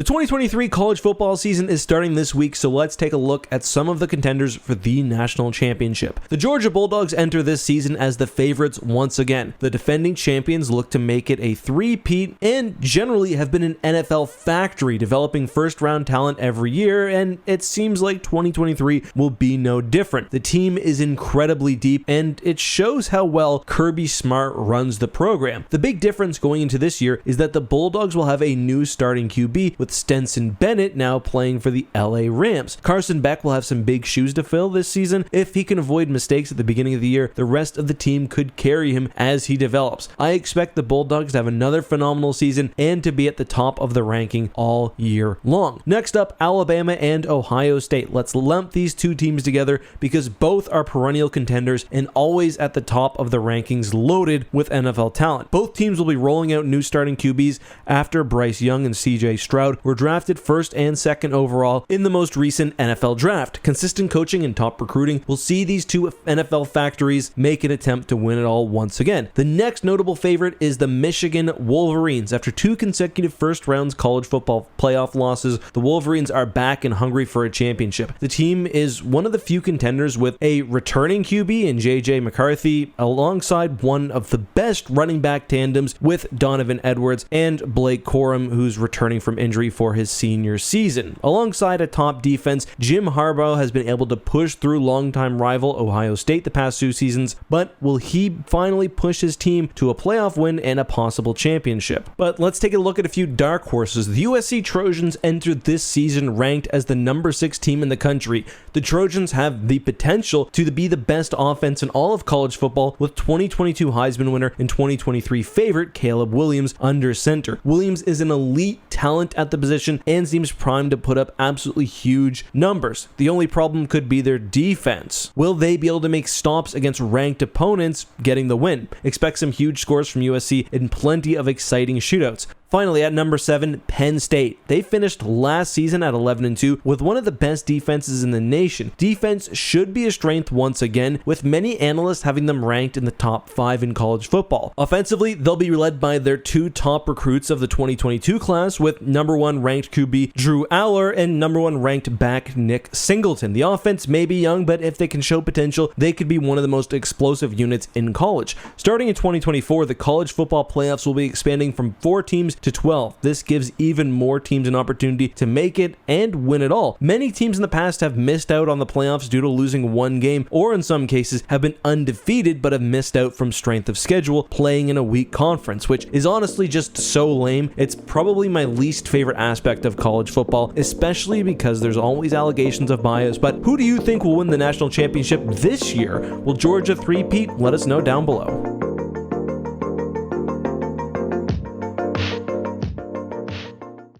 2023 college football season is starting this week, so let's take a look at some of the contenders for the national championship. The Georgia Bulldogs enter this season as the favorites once again. The defending champions look to make it a three-peat and generally have been an NFL factory, developing first-round talent every year, and it seems like 2023 will be no different. The team is incredibly deep, and it shows how well Kirby Smart runs the program. The big difference going into this year is that the Bulldogs will have a new starting QB, with Stenson Bennett now playing for the LA Rams. Carson Beck will have some big shoes to fill this season. If he can avoid mistakes at the beginning of the year, the rest of the team could carry him as he develops. I expect the Bulldogs to have another phenomenal season and to be at the top of the ranking all year long. Next up, Alabama and Ohio State. Let's lump these two teams together because both are perennial contenders and always at the top of the rankings, loaded with NFL talent. Both teams will be rolling out new starting QBs after Bryce Young and CJ Stroud were drafted first and second overall in the most recent NFL draft. Consistent coaching and top recruiting will see these two NFL factories make an attempt to win it all once again. The next notable favorite is the Michigan Wolverines. After two consecutive first rounds college football playoff losses, the Wolverines are back and hungry for a championship. The team is one of the few contenders with a returning QB in JJ McCarthy, alongside one of the best running back tandems with Donovan Edwards and Blake Corum, who's returning from injury for his senior season. Alongside a top defense, Jim Harbaugh has been able to push through longtime rival Ohio State the past two seasons, but will he finally push his team to a playoff win and a possible championship? But let's take a look at a few dark horses. The USC Trojans entered this season ranked as the number 6 team in the country. The Trojans have the potential to be the best offense in all of college football, with 2022 Heisman winner and 2023 favorite Caleb Williams under center. Williams is an elite talent at the position and seems primed to put up absolutely huge numbers. The only problem could be their defense. Will they be able to make stops against ranked opponents, getting the win? Expect some huge scores from USC and plenty of exciting shootouts. Finally, at number 7, Penn State. They finished last season at 11-2 with one of the best defenses in the nation. Defense should be a strength once again, with many analysts having them ranked in the top 5 in college football. Offensively, they'll be led by their two top recruits of the 2022 class, with number 1 ranked QB Drew Aller and number 1 ranked back Nick Singleton. The offense may be young, but if they can show potential, they could be one of the most explosive units in college. Starting in 2024, the college football playoffs will be expanding from 4 teams to 12. This gives even more teams an opportunity to make it and win it all. Many teams in the past have missed out on the playoffs due to losing one game, or in some cases have been undefeated but have missed out from strength of schedule, playing in a weak conference, which is honestly just so lame. It's probably my least favorite aspect of college football, especially because there's always allegations of bias. But who do you think will win the national championship this year? Will Georgia three-peat? Let us know down below.